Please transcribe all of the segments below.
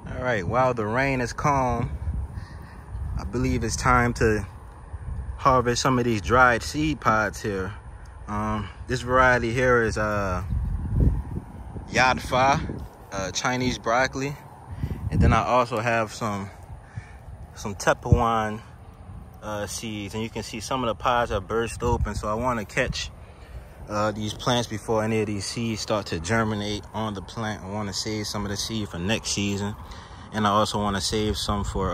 All right, while the rain is calm, I believe it's time to harvest some of these dried seed pods here. This variety here is Yadfa, Chinese broccoli, and then I also have some Tepehuan seeds, and you can see some of the pods are burst open. So I want to catch these plants before any of these seeds start to germinate on the plant. I want to save some of the seed for next season, and I also want to save some for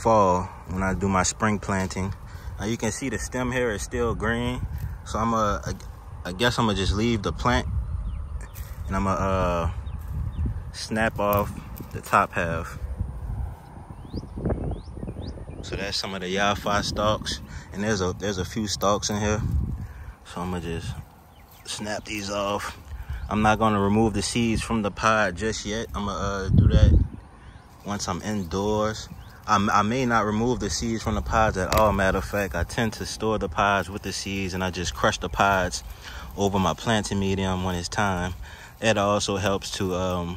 fall when I do my spring planting. Now you can see the stem here is still green, so I guess I'm gonna just leave the plant, and I'm gonna snap off the top half. So that's some of the Yadfa stalks, and there's a few stalks in here. So I'm gonna just snap these off. I'm not gonna remove the seeds from the pod just yet. I'm gonna do that once I'm indoors. I may not remove the seeds from the pods at all. Matter of fact, I tend to store the pods with the seeds, and I just crush the pods over my planting medium when it's time. It also helps to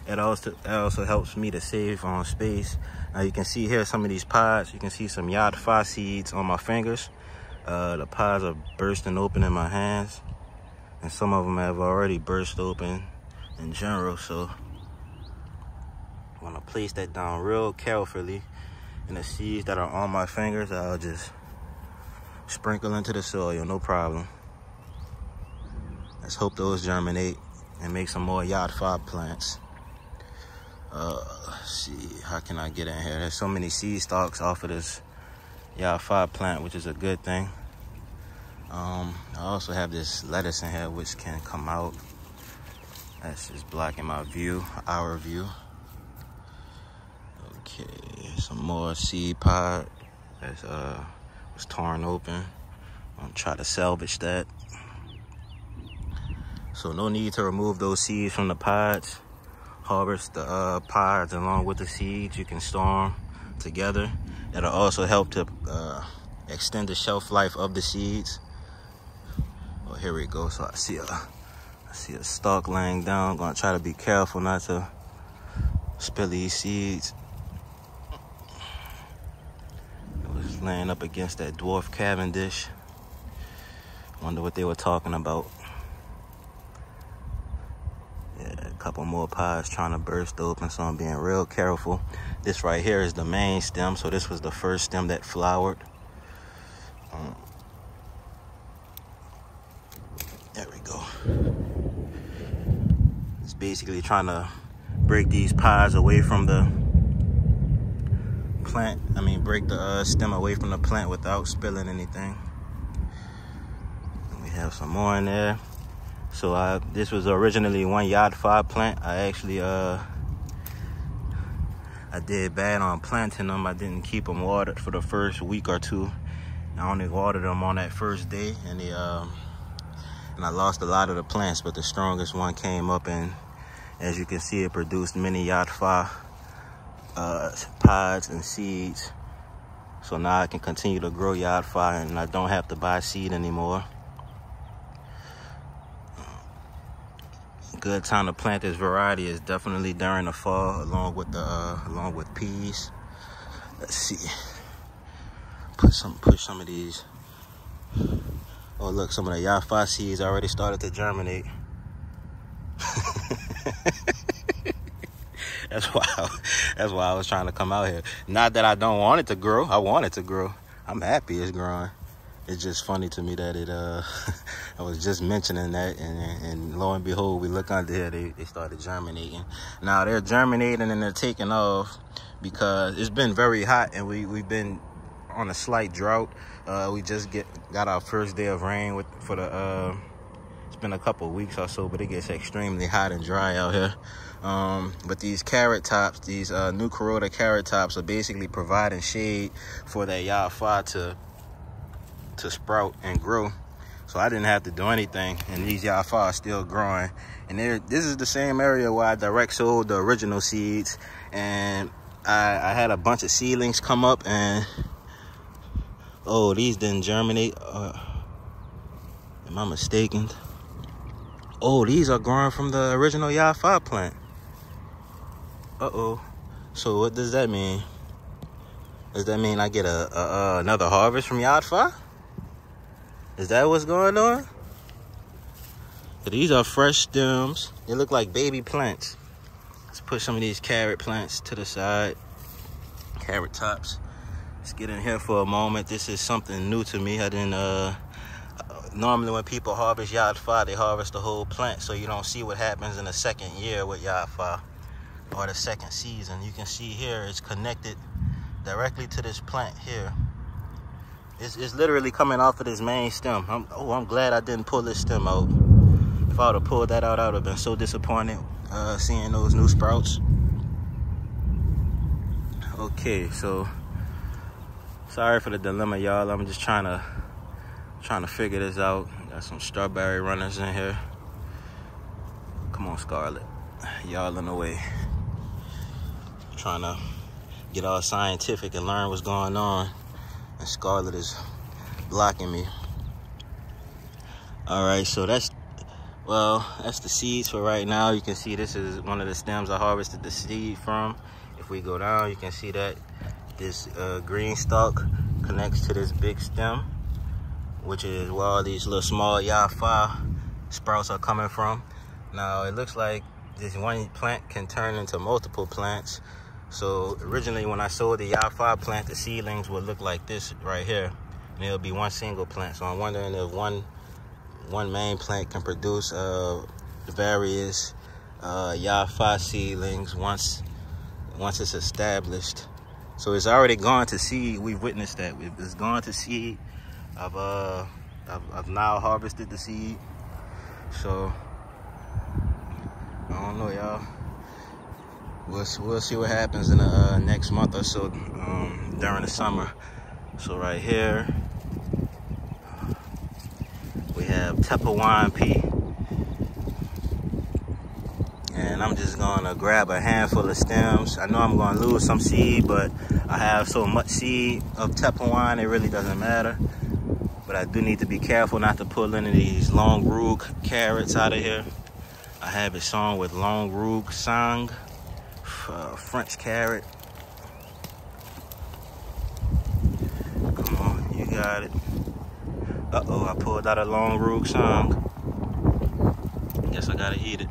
it also helps me to save on space. Now you can see here some of these pods. You can see some Yadfa seeds on my fingers. The pods are bursting open in my hands, and some of them have already burst open in general. So I'm gonna place that down real carefully, and the seeds that are on my fingers, I'll just sprinkle into the soil, no problem. Let's hope those germinate and make some more Yadfa plants. Let's see, how can I get in here? There's so many seed stalks off of this Yadfa plant, which is a good thing. I also have this lettuce in here which can come out. That's just blocking my view, our view. Okay, some more seed pod that was torn open. I'm gonna try to salvage that. So no need to remove those seeds from the pods. Harvest the pods along with the seeds. You can store them together. That'll also help to extend the shelf life of the seeds. Oh, here we go. So I see a stalk laying down. I'm gonna try to be careful not to spill these seeds. It was laying up against that dwarf Cavendish. Wonder what they were talking about. A couple more pods trying to burst open, so I'm being real careful. This right here is the main stem, so this was the first stem that flowered. There we go. It's basically trying to break these pods away from the plant. Break the stem away from the plant without spilling anything. And we have some more in there. So this was originally one Yadfa plant. I actually I did bad on planting them. I didn't keep them watered for the first week or two. I only watered them on that first day, and I lost a lot of the plants, but the strongest one came up, and as you can see, it produced many Yadfa pods and seeds. So now I can continue to grow Yadfa, and I don't have to buy seed anymore. Good time to plant this variety is definitely during the fall, along with peas. Let's see. Push some of these. Oh look, some of the Yadfa seeds already started to germinate. That's why I was trying to come out here. Not that I don't want it to grow. I want it to grow. I'm happy it's growing. It's just funny to me that I was just mentioning that, and lo and behold, we look under here, they started germinating. Now they're germinating and they're taking off because it's been very hot, and we've been on a slight drought. We just got our first day of rain it's been a couple of weeks or so, but it gets extremely hot and dry out here. But these carrot tops, these Longue Rouge carrot tops, are basically providing shade for that Yadfa to sprout and grow. So I didn't have to do anything, and these Yadfa are still growing. And this is the same area where I direct sowed the original seeds, and I had a bunch of seedlings come up, and oh, these didn't germinate. Am I mistaken? Oh, these are growing from the original Yafa plant. Uh-oh. So what does that mean? Does that mean I get another harvest from Yafa? Is that what's going on? These are fresh stems. They look like baby plants. Let's put some of these carrot plants to the side. Carrot tops. Let's get in here for a moment. This is something new to me. I didn't, normally when people harvest Yafa, they harvest the whole plant, so you don't see what happens in the second year with Yafa or the second season. You can see here it's connected directly to this plant here. It's literally coming off of this main stem. I'm glad I didn't pull this stem out. If I would have pulled that out, I would have been so disappointed seeing those new sprouts. Okay, so sorry for the dilemma, y'all. I'm just trying to figure this out. Got some strawberry runners in here. Come on, Scarlet. Y'all in the way. Trying to get all scientific and learn what's going on. And Scarlet is blocking me. All right, so that's the seeds for right now. You can see this is one of the stems I harvested the seed from. If we go down, you can see that this green stalk connects to this big stem, which is where all these little small Yafa sprouts are coming from. Now, it looks like this one plant can turn into multiple plants. So originally when I sowed the Yafa plant, the seedlings would look like this right here. And it'll be one single plant. So I'm wondering if one main plant can produce the various Yafa seedlings once it's established. So it's already gone to seed. We've witnessed that. It's gone to seed. I've now harvested the seed. So I don't know, y'all. We'll see what happens in the next month or so during the summer. So right here we have Tepehuan pea, and I'm just gonna grab a handful of stems. I know I'm gonna lose some seed, but I have so much seed of Tepehuan it really doesn't matter. But I do need to be careful not to pull any of these Longue Rouge carrots out of here. I have it sown with Longue Rouge Sang French carrot. Come on, you got it. Uh-oh, I pulled out a Longue Rouge Sang. Guess I gotta eat it.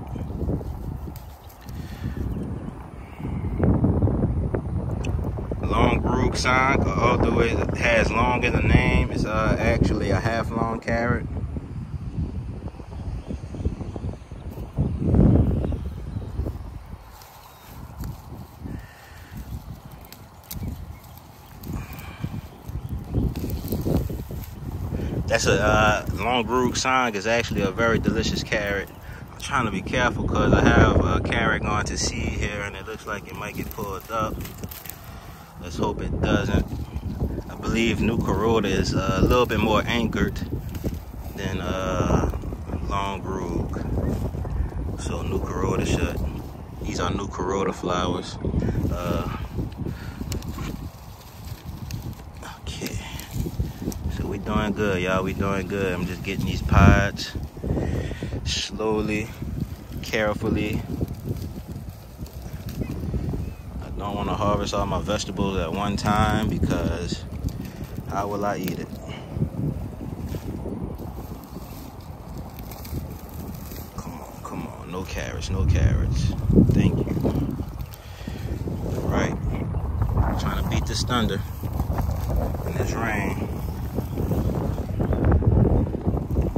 Longue Rouge Sang, although it has long in the name, it's actually a half-long carrot. That's a Longue Rouge Sang is actually a very delicious carrot. I'm trying to be careful because I have a carrot going to seed here, and it looks like it might get pulled up. Let's hope it doesn't. I believe New Carrot is a little bit more anchored than Longue Rouge. So New Carrot should. These are New Carrot flowers. Okay. So we doing good, y'all. We doing good. I'm just getting these pods slowly, carefully. I don't want to harvest all my vegetables at one time because how will I eat it? Come on, no carrots, no carrots. Thank you. All right, trying to beat this thunder and this rain.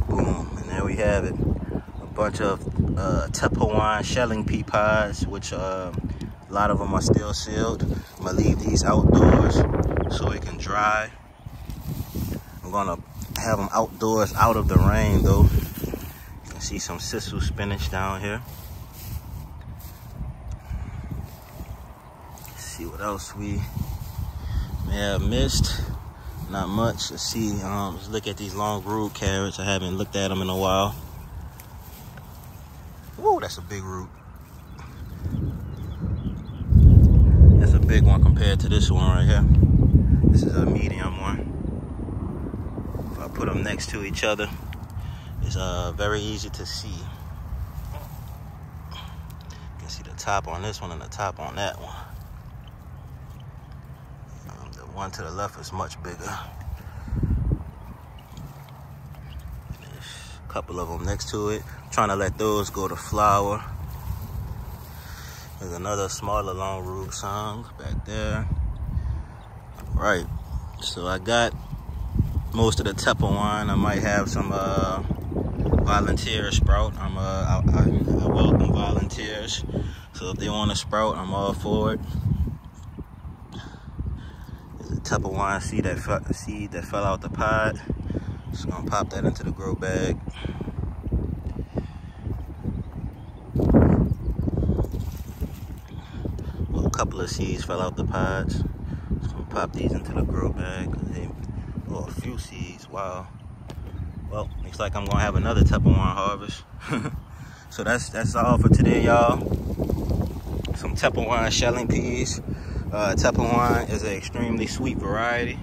Boom, and there we have it. A bunch of Tepehuan shelling pea pods, which a lot of them are still sealed. I'm gonna leave these outdoors so it can dry. I'm gonna have them outdoors out of the rain though. You can see some sisal spinach down here. Let's see what else we may have missed. Not much. Let's see. Let's look at these Longue Rouge carrots. I haven't looked at them in a while. Whoa, that's a big root. That's a big one compared to this one right here. This is a medium one. If I put them next to each other, it's very easy to see. See the top on this one and the top on that one. The one to the left is much bigger. There's a couple of them next to it. I'm trying to let those go to flower. There's another smaller Longue Rouge Sang back there. All right, so I got most of the Tepehuan. I might have some volunteer sprout. I welcome volunteers. So if they want to sprout, I'm all for it. There's a Tepehuan seed that fell out the pod. Just gonna pop that into the grow bag. Well, a couple of seeds fell out the pods. Just gonna pop these into the grow bag. A few seeds. Wow. Well, looks like I'm gonna have another Tepehuan harvest. So that's all for today, y'all. Some Tepehuan shelling peas. Tepehuan is an extremely sweet variety.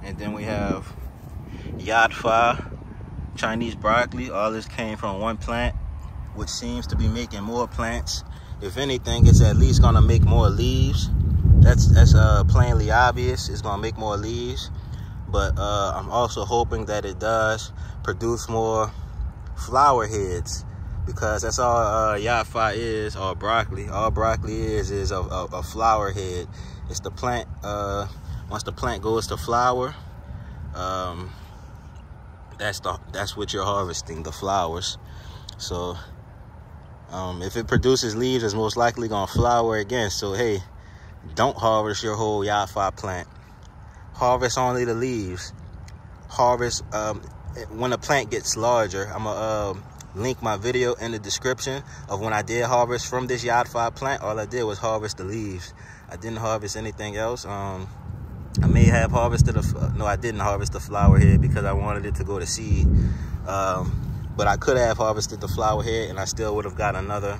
And then we have Yadfa, Chinese broccoli. All this came from one plant, which seems to be making more plants. If anything, it's at least gonna make more leaves. That's plainly obvious. It's gonna make more leaves. But I'm also hoping that it does produce more flower heads, because that's all Yadfa is, or broccoli. All broccoli is a flower head. It's the plant. Once the plant goes to flower, that's what you're harvesting, the flowers. So if it produces leaves, it's most likely gonna flower again. So hey, don't harvest your whole Yadfa plant. Harvest only the leaves. Harvest when the plant gets larger. I'm gonna link my video in the description of when I did harvest from this Yadfa plant. All I did was harvest the leaves. I didn't harvest anything else. I may have harvested no, I didn't harvest the flower head because I wanted it to go to seed. But I could have harvested the flower head and I still would have got another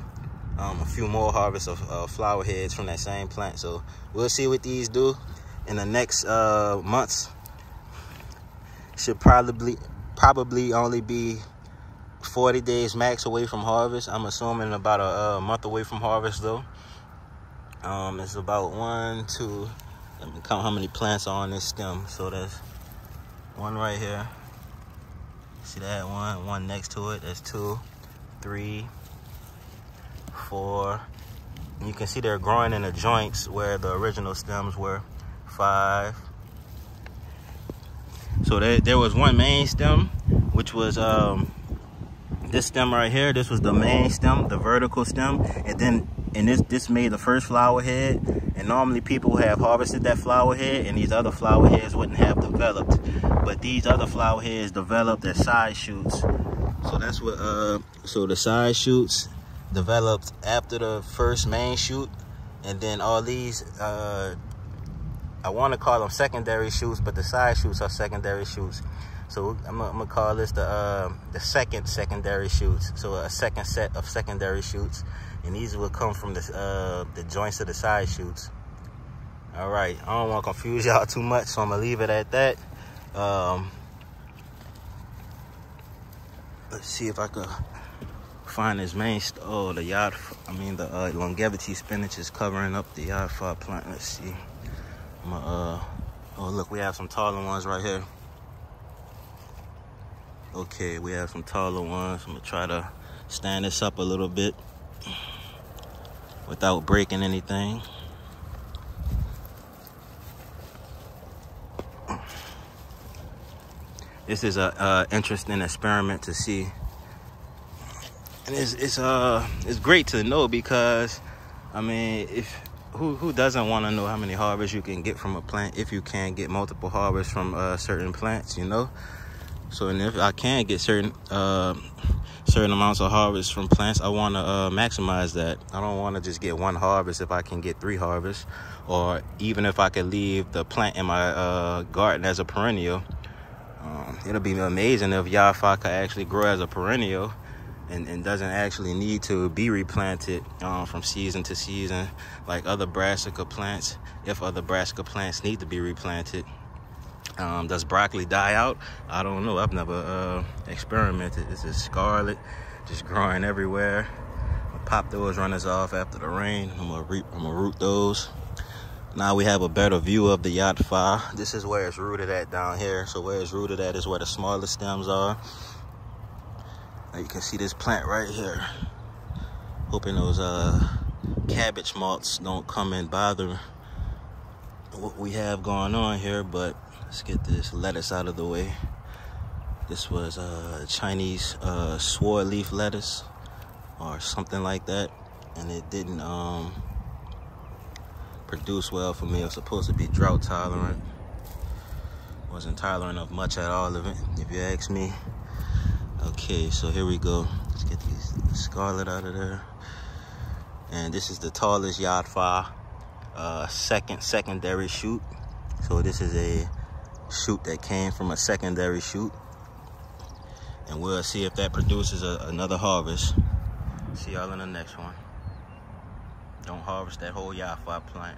a few more harvests of flower heads from that same plant. So we'll see what these do in the next months. Should probably only be 40 days max away from harvest. I'm assuming about a month away from harvest though. It's about 1, 2, let me count how many plants are on this stem. So there's one right here. See that one? One next to it. That's 2, 3, 4. And you can see they're growing in the joints where the original stems were. 5. So there was one main stem, which was this stem right here. This was the main stem, the vertical stem, and this made the first flower head. And normally people have harvested that flower head, and these other flower heads wouldn't have developed. But these other flower heads developed as side shoots. So that's what. So the side shoots developed after the first main shoot, and then all these. I want to call them secondary shoots, but the side shoots are secondary shoots. So I'm gonna call this the second secondary shoots. So a second set of secondary shoots, and these will come from the joints of the side shoots. All right, I don't want to confuse y'all too much, so I'm gonna leave it at that. Let's see if I could find this main. Oh, the the longevity spinach is covering up the Yadfa plant. Let's see. Oh look, we have some taller ones right here. Okay, we have some taller ones. I'm gonna try to stand this up a little bit without breaking anything. This is a interesting experiment to see, and it's great to know, because I mean, who doesn't want to know how many harvests you can get from a plant if you can get multiple harvests from certain plants, you know? So, and if I can get certain amounts of harvest from plants, I want to maximize that. I don't want to just get one harvest if I can get 3 harvests, or even if I could leave the plant in my garden as a perennial. It'll be amazing if Yadfa could actually grow as a perennial and doesn't actually need to be replanted from season to season like other brassica plants, if other brassica plants need to be replanted. Does broccoli die out? I don't know. I've never experimented. This is scarlet, just growing everywhere. pop those runners off after the rain. I'm gonna root those. Now we have a better view of the yacht fire. This is where it's rooted at down here. So where it's rooted at is where the smallest stems are. Now you can see this plant right here. Hoping those cabbage moths don't come and bother what we have going on here, but let's get this lettuce out of the way. This was Chinese sword leaf lettuce or something like that, and it didn't produce well for me. It was supposed to be drought tolerant. Wasn't tolerant of much at all of it, if you ask me. Okay, so here we go. Let's get these scarlet out of there. And this is the tallest yacht fire, secondary shoot. So this is a shoot that came from a secondary shoot. And we'll see if that produces another harvest. See y'all in the next one. Don't harvest that whole yacht fire plant.